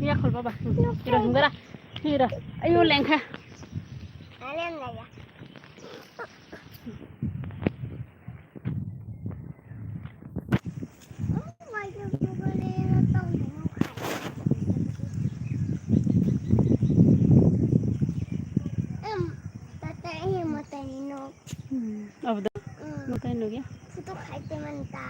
Ya kalau baba, kira enggak kira, ayo lengkah. Apa tuh? Mau tanya lagi? Foto खाते म्हणता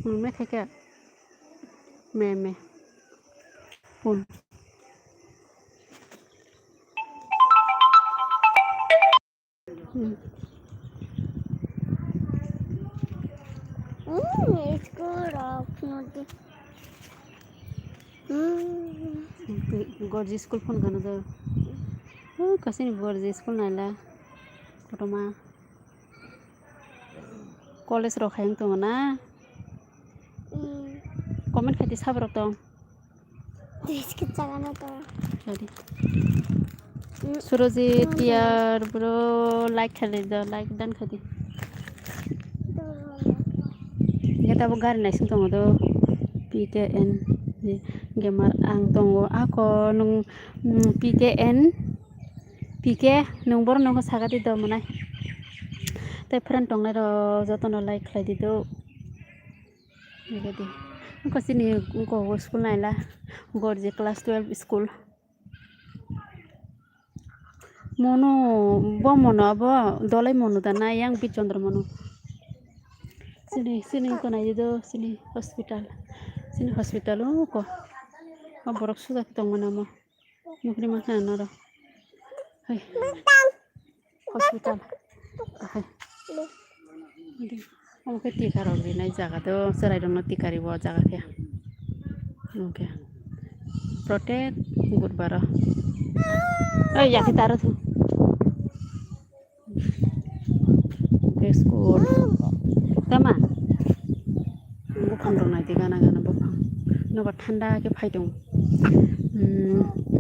मैं खाई क्या मैं phone gorgeous school phone kan tuh kasih nih gorgeous school nala foto mah college roh yang tuh mana komen kati sabar tuh jadi Surojit tiar bro like kali dah like dan kati kita bukan nasi tuh tuh PKN gamer ang tunggu aku nung PKN PK nung bor nung saga di dalam mana tapi friend tong nero jatuh no like lagi tuh jadi aku sini aku school naila gorje class 12 school mono abo dolai mono dana yang bicondro mono sini ko na itu sini hospital ko borok sudah ketemu nama mungkin mana nara hai hospital hai oke tika rogi na jaga tuh serai dong tika ribu jaga ya oke protect good bara ya kita harus ke school tama bukan dong nanti gana bukan nobat thanda ke faidong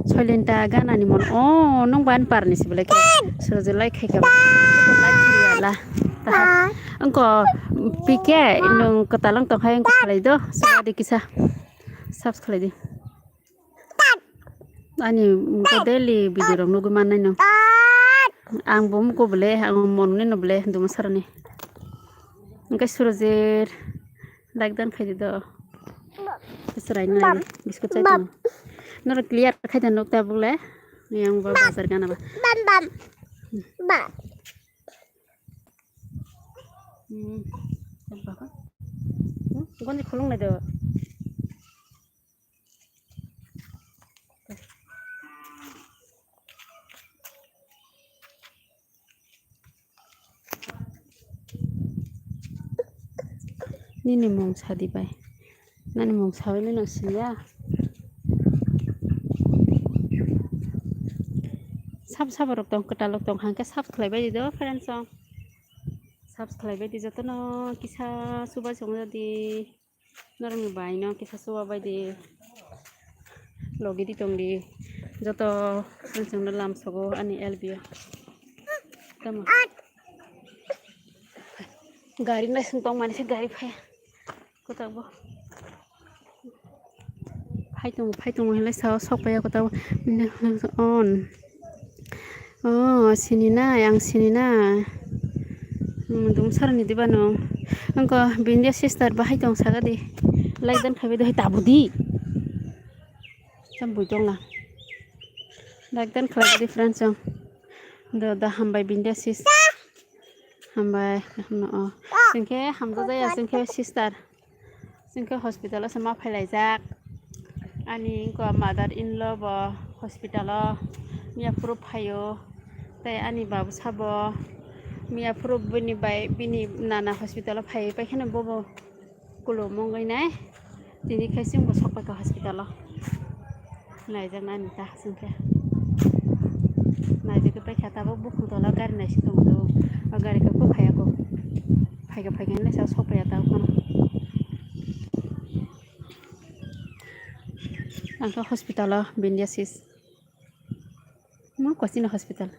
soilenta gana ni mon oh nong ban par ni sibele ke sojolai khai ke lah engko pike nong ketalang tong hai engko khalai do sabadi kisah subscribe di ani ko daily video rong nugu manai no ang bom ko bele ang mon ni no bele dum sarani engko surojir like dan khai do serai ni biskut cai tong nor clear khai dan nokta bule yang bazar kana ba bam apa gon khulung na do ini mong sadi pai nani mong sawele no siya sab rok tong ketalok tong hangke sab khlaibai di do friends song sab khlaibai di joto no kisa suba song di normi bai no kisa suba bai di logi di tong di joto friends song lam sogo ani elbio tama gari na sung tong mani se gari phai ko tabo phai tong hele sao sok pa ya ko tabo on oh sini na yang sini na dum sarani dibano angko bindia sister bahai tong saga di like dan khabe do tabudi sam bujong na like dan khabe di friends song da hambai bindia sis hambai no singke hamza ya singke sister singke hospital sama phailai jak ani ko mother in law ba hospital miya proof phayo tai ani babu sabo miya proof bini nana hospital phai pakhana bobo kulo mongai nai tini khaising bo sokpa ka hospital nai jak nani ta singke nai jak pai khata bo bukhung tola gari nai sitong do gari ka ko phaya ko phaiga na sa sokpa ya ta kono angka hospital bindia sis mo kosina hospital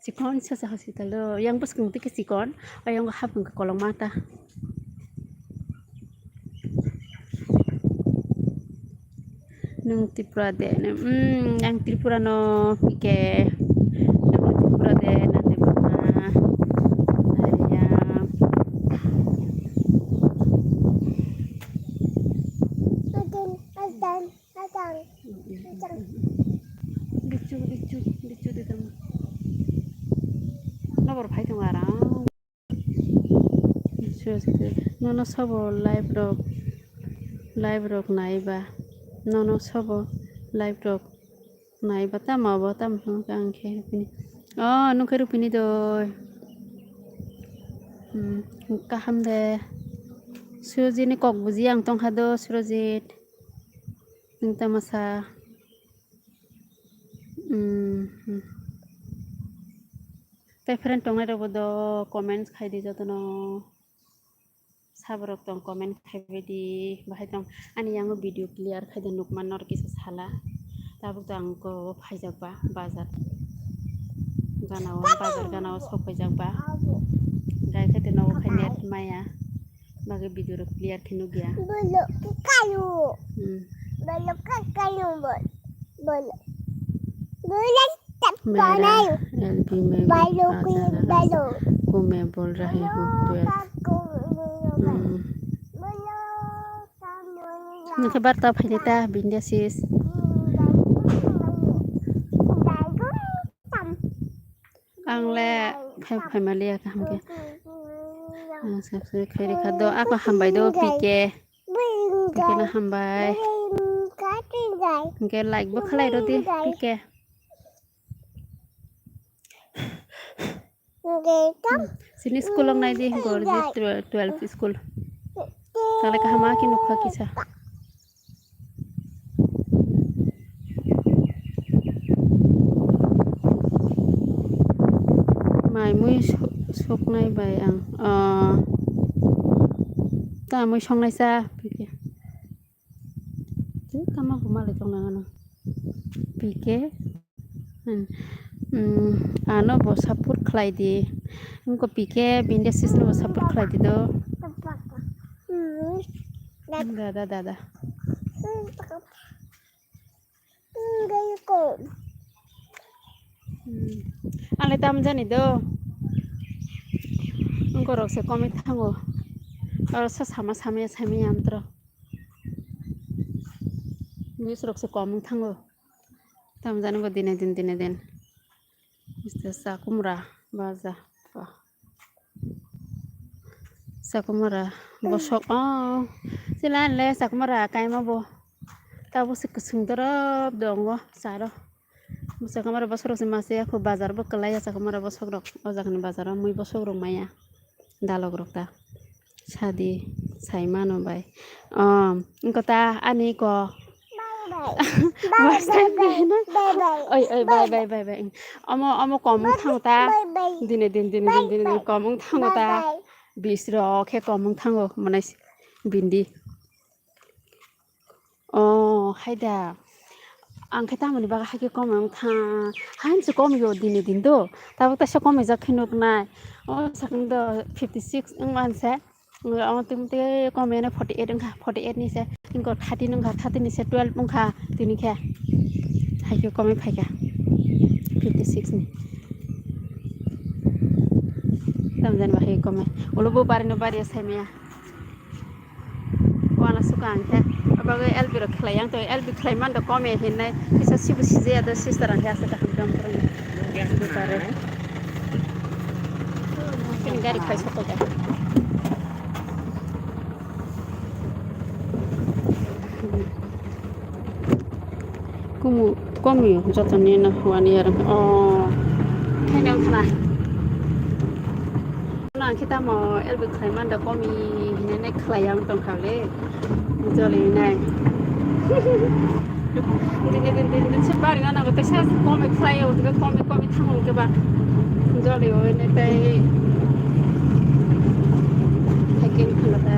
sikon sa hospital lo yang bus kung tiki sikon ay yang hapon ka kolong mata nung Tripura de yang Tripura no pike Tripura de nanti bana ya dicu di tama nabor phai thong ara no sabo live rock naiba no sabo live rock naiba tama ba tam kang khe pini no kheru pini do kaham de surojini kok buji ang tong khado surojit ning tamasa tay friend tong na bodo comments khai di jotono saborok tong comment khai di bahai tong ani yang video clear khai de nukman nor kisa sala tabuk tang ko phaijak ba bazar ganao sok phaijak ba gai khate no khai net maya bage video ro clear khinu gya bolo kayu bolo मेरा LB में को मैं बोल रही हूँ 12 นี่คือบัตรต่อไปตาบินเดซิสอังแลไพมาเรียกทำแกสักสิ่งใครขัดดอกก็ทำใบดูปีเกนะทำใบแกไลค์บุคลายดูดิปีเกsini sekolah nai di gorje 12 school tale ka hama ki nukha kisa mai mui sok nai bai ang ta mui song nai sa pike tu kama buma le tong nang pike ano bo support khlai di ko pike binde sis no support khlai di do dada ale tam jani do ko rok se komi thango ar sa sama amtro nis rok se komi thango tam jani bo dine din Mr. Sakumra baza Sakumra bosok silan le Sakumra kai ma bo ta bo sik sungdara dongo saro Sakumra bosok se mase ko bazar bo kalaya Sakumra bosok rok ojakni bazar mui bosok rok maya dalog rok ta shadi saimano bai ingkota ani ko oi bye amo komung thang ta dine din komung thang ta bisro khe komung thango mane bindi haida ang khata mani baga hake komung thang han su kom yo dine din do tabuk ta sa kom ja khinuk nai sakang do 56 man sa tumte komene 48 ni se ingko 30 ni se 12 mungkha tini kha haikyo kome phaika 56 ni tamjan ba hai kome olobo parino bari saimia wana sukang the abaga LB ro khlayang to LB khlayman do kome hinai isa sibu sije ada sister an hasa ta hamdam pro gas do pare kini gari khai sokol ta Komi jatani na wani yar kanyang khana na kita mo elbe khaiman da komi hinene khlayang tong khale joli nai din se bari na ko pesa komi khlayo to komi thangol ke ba joli o ne tai hakin khala ta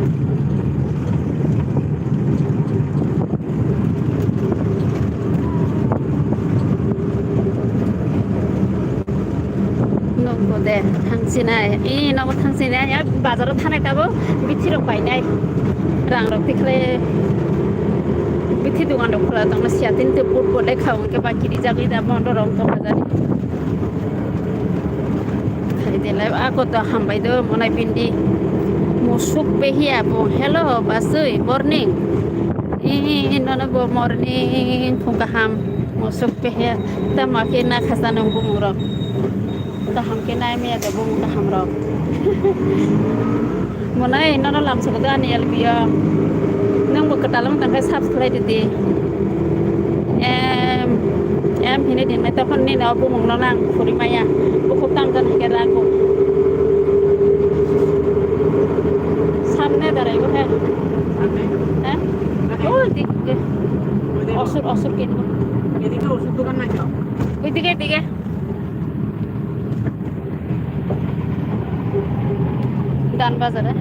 deh tangsinai ini nopo tangsinai ya bazar thanai tabo bithi rok painai rang rok tikhle bithi dukan rok khula tang siatin te put put le khawng ke ba kiri jagi da mondo rong to hazari khai de lai a ko to hambai do monai pindi musuk behia bo hello basui morning ini nona bo morning khungka ham musuk behia ta ma ke na khasanong bumurok ta ham ke nai me da bum ta ham rok monai nona lam sok da ni elbia nang bo katalang tang kai subscribe di em hine din mai ta kon ni na bu mong nang phuri maya bu ko tang kan ke ra ko samne darai bo hai হ্যাঁ ওই দিকে অসুর কিনবো এদিকে ওষুধ দোকান নাই তো ওইদিকে দিকে ডান বাজারে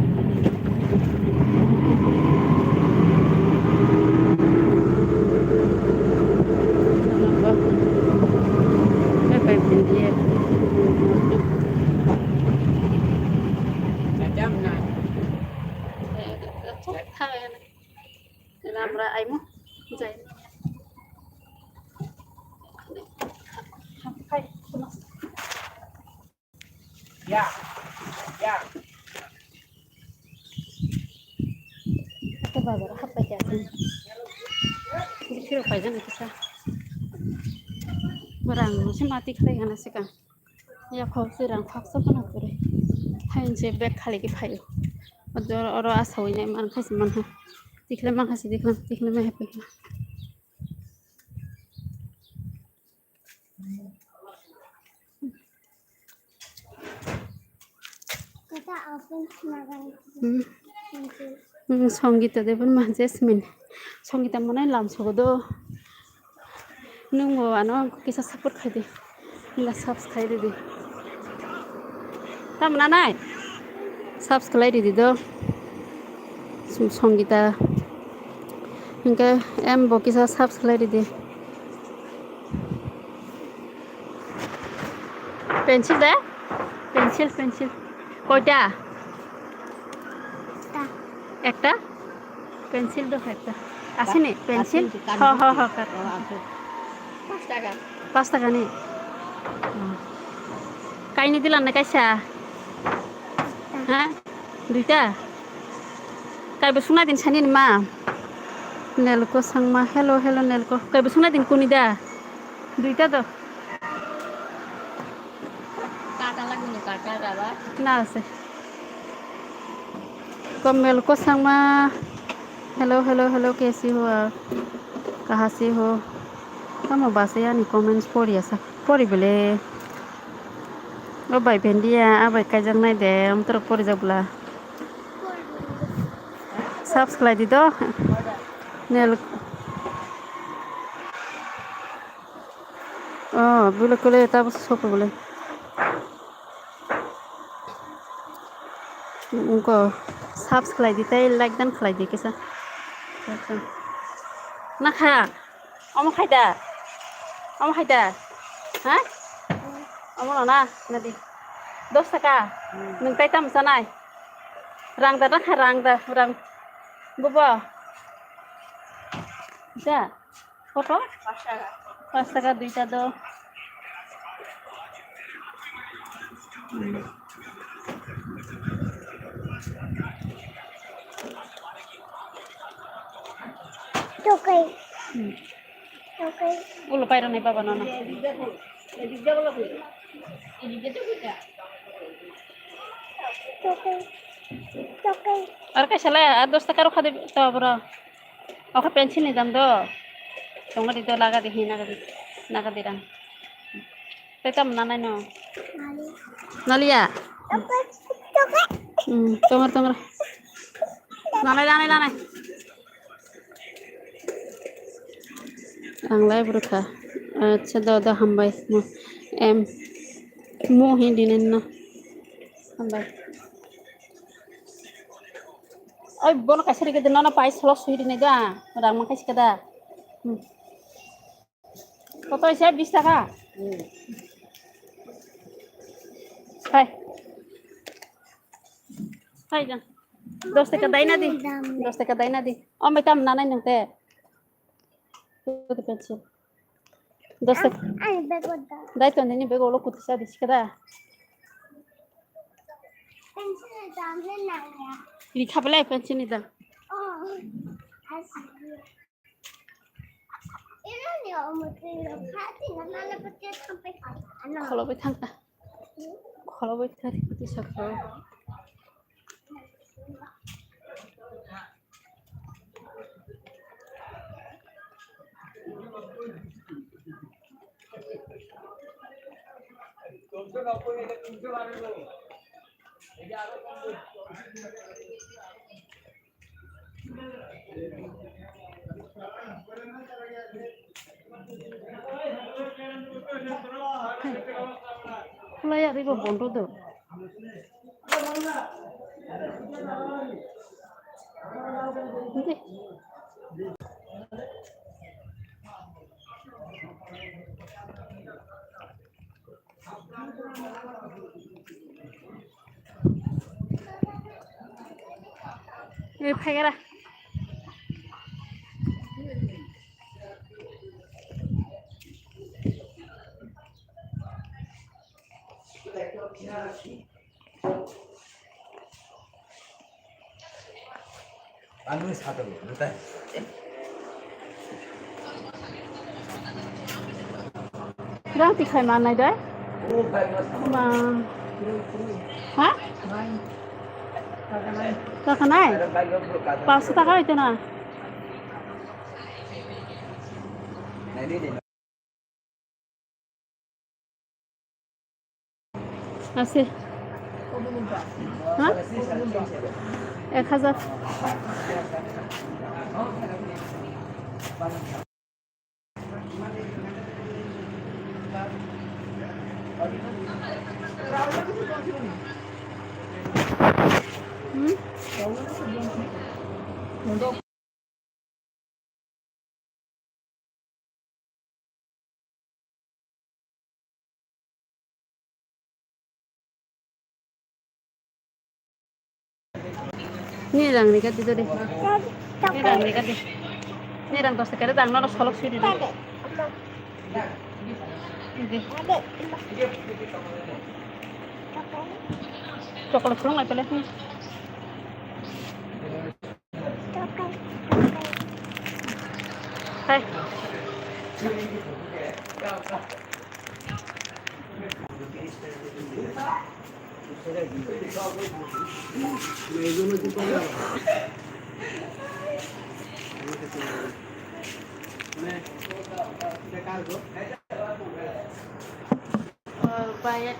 jam na আমরা আইমু যাই ya ya itu bagar apa aja disuruh aja nanti sah barang masih mati kali kan sih kan ya kau serang faksa pun aku deh hanya sebek kali kipayu ada orang asal ini mana kasih mana dikle mana kasih dikle mana happy kita open makan Sangeeta দেবন মা jasmine Sangeeta মনে লাম সগদ নং আনো কিসা support খাই দে লা subscribe দি তামনা নাই subscribe দি দো সংগীতা ইনকে এম বকিসা সাবস্ক্রাইব দি পেন্সিল দে পেন্সিল কয়টা একটা পেন্সিল দো একটা আসেনি পেন্সিল হ কাট 5 টাকা 5 টাকা নি কাইনি দিলাম না কাইসা হ্যাঁ দুইটা কাইবে শুনা দিন সানি মা নেলকো সাংমা হেলো নেলকো কাইবে শুনা দিন কোনিদা দুইটা তো কাটা লাগবে কাটা দাদা না আছে कमेल को संगमा हेलो कैसी हो आप कहाँ से हो हम बासे यानी कमेंट्स पढ़ी बोले ओ भाई भेंडिया अब कई जंग नहीं दे हम तो पढ़ी जबला सब्सक्राइब दी दो नेल बोले कोले तब सोप बोले उनको साबस्क्राइब दी ताई लाइक दान खलाई दी कैसा ना खा अम खाइदा हाँ अम ना नदी 10 টাকা नों ताई ताम जानाय रां दा ना खा रां बुबा जा कत 5 টাকা দুইটা दो tokai ulo pairo nai baba nana tokai আর কাইসালে আর 10 টাকা রখা দেব তো বড় ওকে পেন্সিল নি দাম দো তোমরা দিতে লাগা দেখি নাগা দিরাম তাই তাম না নাই ন নালিয়া তোমার নালাই आंलाय बुरखा अच्छा दादा हमबाय एम मोहि दिनेन ना हमबाय ओय बोन कासरी के दिना ना पाइस हलो सुहि दिने दा रां मा काइस कदा कत इसे 20 টাকা Hai. Hai Jan. Dos teka dai na di. Dos teka dai na di. Oh, may kam nanay nang te. Tuh pencil. Dos teka. Ay, begoda. Dai to nini bego lo kutisa di sikada. Pencil na dam na ya. Ini khabla pencil ni da. Oh, asli. Ini ni omuti khati na na pati sampai kana. Kholo bai thang ta. Kholo bai thari kuti sakho. Kholo ya ribo bondo do. Nanti. Ini pakai lah. Anu satu, betul. Đang thì khai màn này đấy. Mà hả? Cái khăn này. Bao nhiêu টাকা হইতো না? আছে। হ্যাঁ? 1000 Ini lang nikat dito deh. Ini lang nikat deh. Ini lang tos tekare dang nalo solok sini deh. Ini. Coklat kurang apa lagi? Hai. Bayar.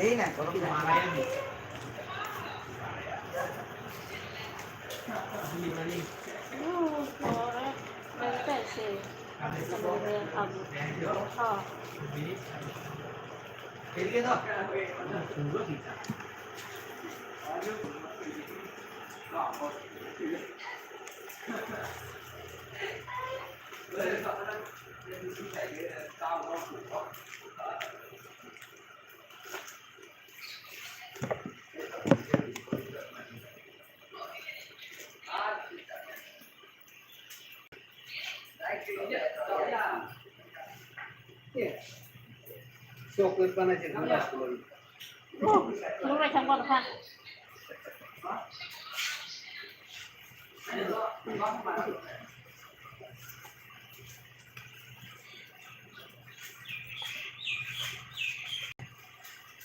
Ini nah, kalau kemarin ini. Coklat panas jadi mas kali. Lu macam apa?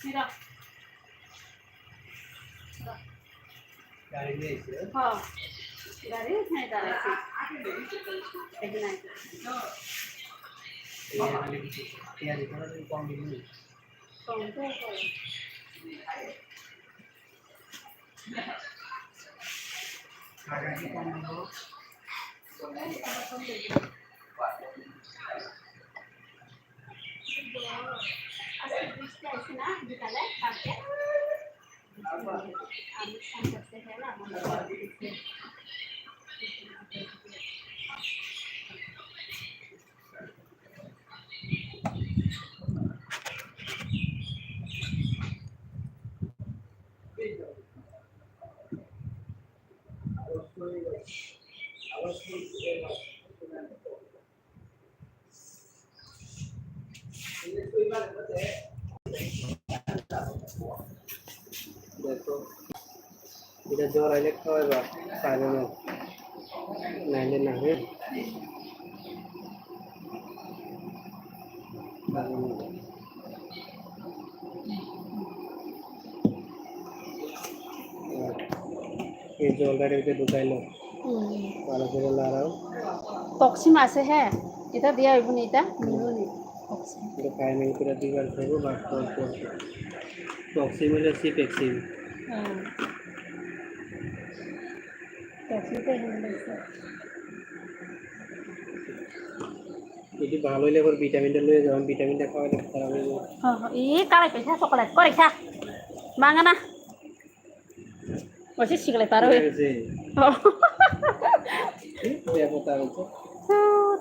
Tidak. Dari ini sih. Oh. Dari ini dari sini. Ini naik. Iya, di sana tuh pom dulu. Kagak pom dulu. এটা জ্বর আইলে খাওয়াইবা পাইবে না নাইলে না হ্যাঁ এই জলটা রেখে ঢুকাইলো ভালো করে লাড়াও টক্সিম আছে হ্যাঁ এটা দিয়া হইব নি এটা নিবনি টক্সিম এটা ফাইনাল করে দিবার খাবো বা টক্সিম হলে সিপেক্সিম হ্যাঁ টক্সিম তো এখানে লাগছে যদি ভালো হইলে আবার ভিটামিনটা লয়ে যাবেন ভিটামিনটা খাওয়ালে খারাপ হয়ে যাবে হ্যাঁ ই কালাই পয়সা চকলেট করে খা বাঙা না বসে শিখলে তার হয়ে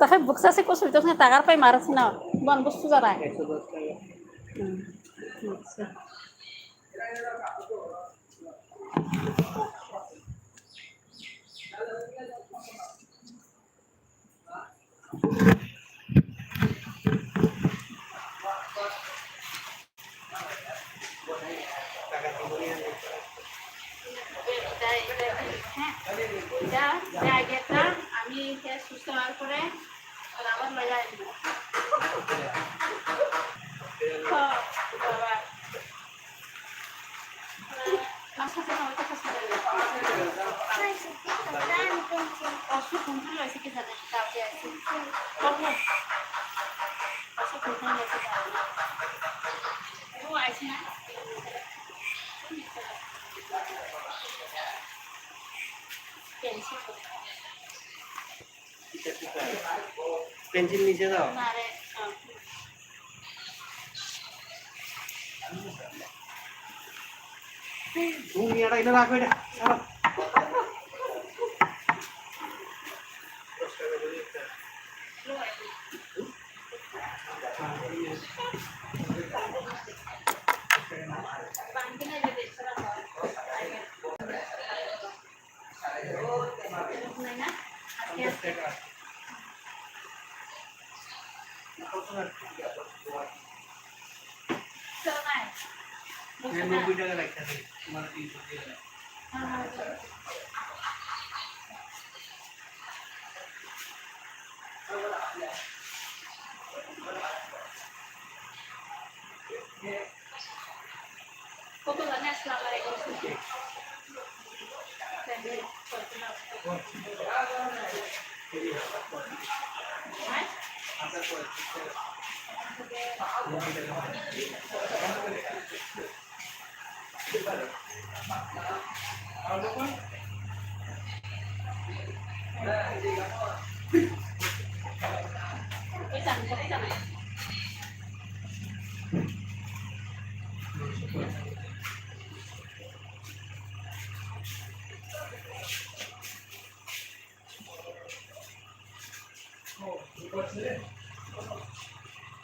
তাকে বুকসা সে কসুর তো টাকার পাই মারাছি না বন বস্তু যারা 110 টাকা আচ্ছা আমি সুস্থ হওয়ার পরে আবার লয়ে আসবো অসুখ কোনটা রয়েছে কি জানেন কাউকে আছে অসুখ কোনটা রয়েছে ও আছে না পেন্সিল নিচে দাও না রে তুমি এটা এটা রাখো এটা ছাড়ো मैं 90 টাকা রাখতে হবে তোমার 300 দিয়ে দাও কত জানে আসসালামু আলাইকুম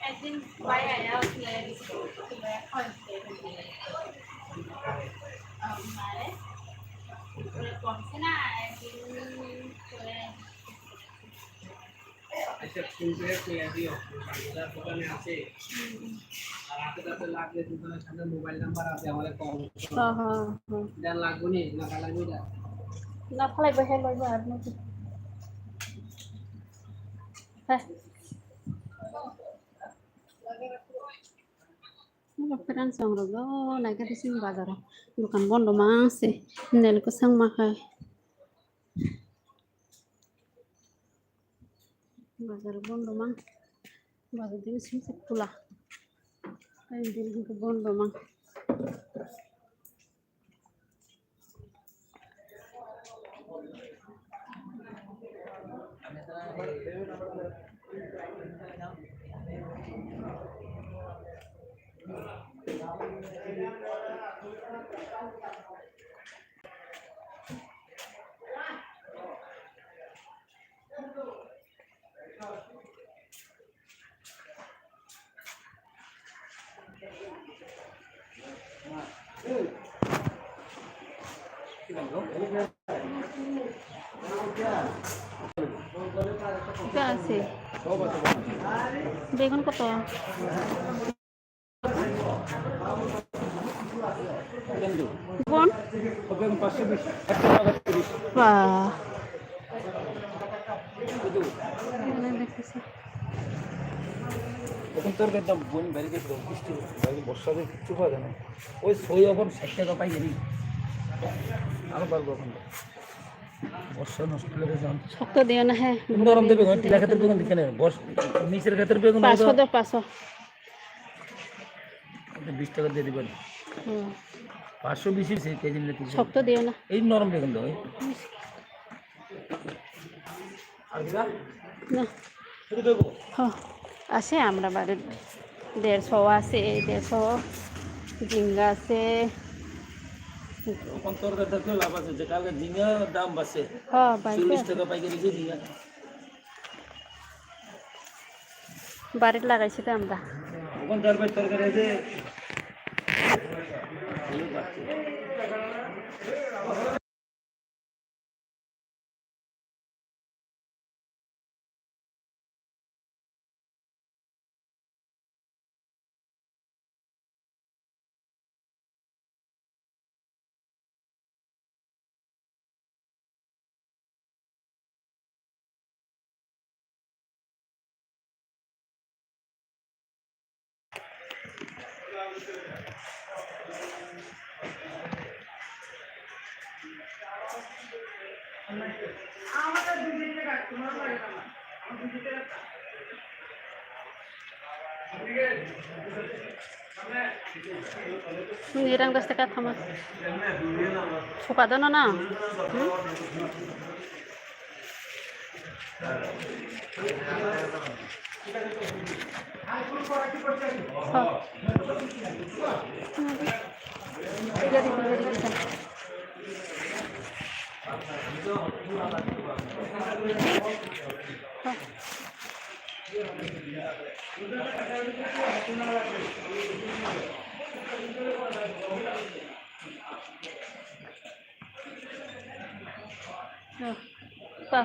একদিন বাইরে আয়া উঠলে মারে কমছে না একদিন আচ্ছা শুনতে কইয়া দিও বাজার দোকানে আছে আর হাতে লাগলে দোকানের সামনে মোবাইল নাম্বার আছে আমাদের কল হ্যাঁ হ্যাঁ হ্যাঁ দেন লাগবে নি না লাগবে না না ফলাই বহে লইব আর নাকি হ্যাঁ Friends ang rogo, nagkatisin bazar. Bukan bondo mase, nel ko sang makai. Bazar bondo mang, bazar din sim se pula. Ay din ko bondo mang. Ika আছে বেগুন কত কিন্তু কোন বেগুন 520 130 বাহ কিন্তু এখানে দেখতেছি এখন তোর একদম বোন বেড়ে গেছে বৃষ্টি বাইরে বর্ষাতে কিচ্ছু পাওয়া যায় না ওই সই এখন 60 টাকা পাই জানি আরো পারবো এখন বর্ষা নষ্ট করে যান শক্ত দিও না হ্যাঁ নরম দেবে কোন টিলা ক্ষেত্রে বেগুন দেখে না বর্ষ নিচের ক্ষেত্রে বেগুন 500 দাও 500 20 টাকা দিয়ে দিবেন হুম 520 সেই কেজি নিতে শক্ত দিও না এই নরম বেগুন দাও আর দিবা না শুধু দেবো হ্যাঁ আছে আমরা বাড়ির 150 আছে 150 ঝিঙ্গা আছে এখন তোর কাছে লাভ আছে যে কালকে ঝিঙ্গা দাম বাড়ছে হ্যাঁ বাড়িতে 40 টাকা পাইকারি যে ঝিঙ্গা বাড়িতে লাগাইছি তো আমরা ওখান তারপর তরকারি আছে নিরাং গাছ থেকে থামা শুকা দাও না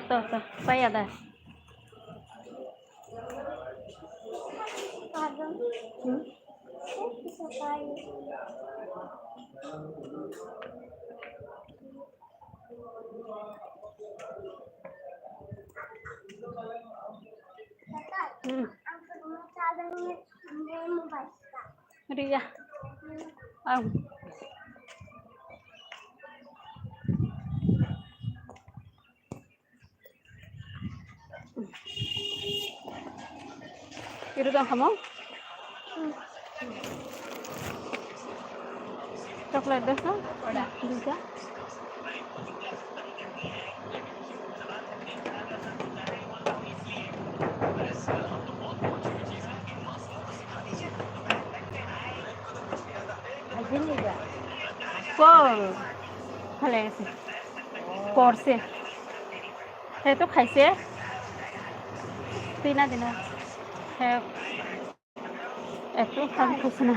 Tuh, saya ada. Pardon. Bisa kayu. Aku mau caranya mau baca. Ria. Itu dong kamu? Coklat deh kan? Udah juga. Ini juga. Pol. Hale sih. Porse. Itu খাইছে? Tina dina. একটু খাবি খাইছে না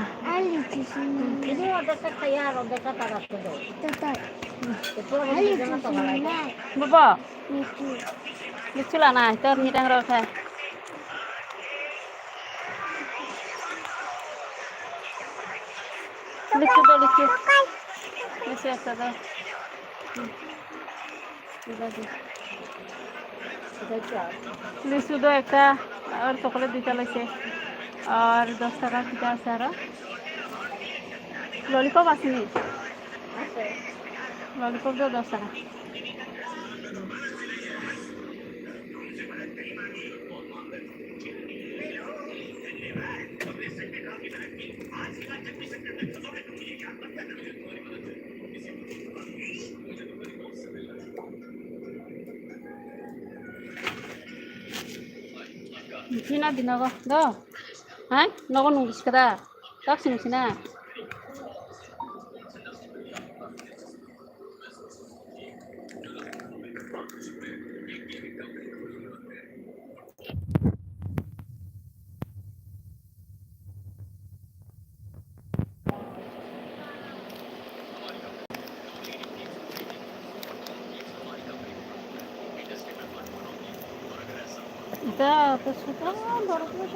Ini ada kaya ada kata kata tu. Tetap. বাবা লিচু লা নাই তোর নিটাং রখা লিচু দো লিচু লিচু একটা দাও লিচু দো একটা আর চকলেট দুইটা লইছে আর 10 টাকা কিটা আছে আর ললিপপ আছে নি ললিপপ দো 10 টাকা Sina dinago do hai nogo nungis kada tak sini sina এটা তো ছোট বড় বড়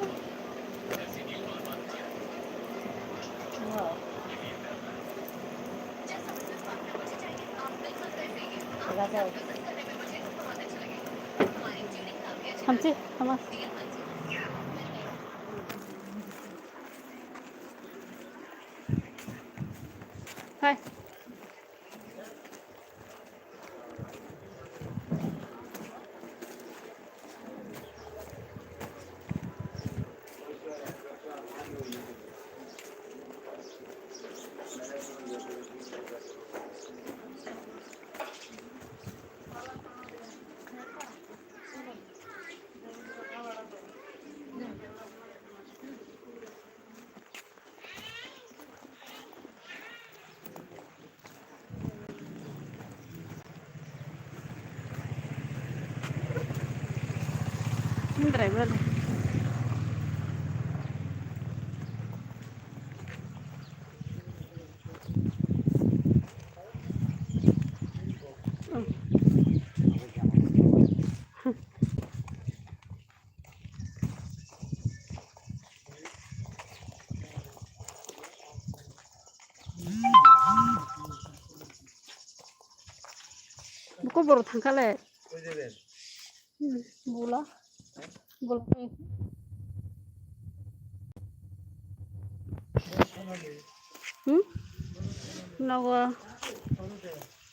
থামছি থামা হাই ड्राइवर को बरो थांखाले बोला बोल नगो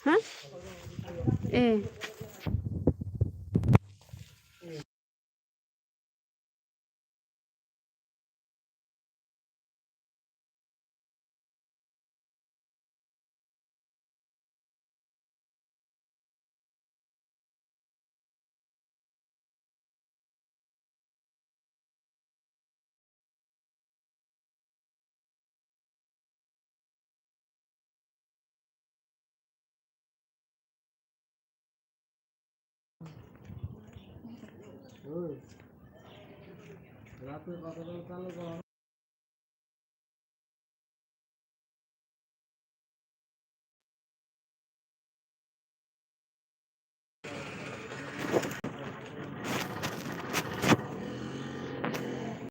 हाँ ए রাতে কথা বলতে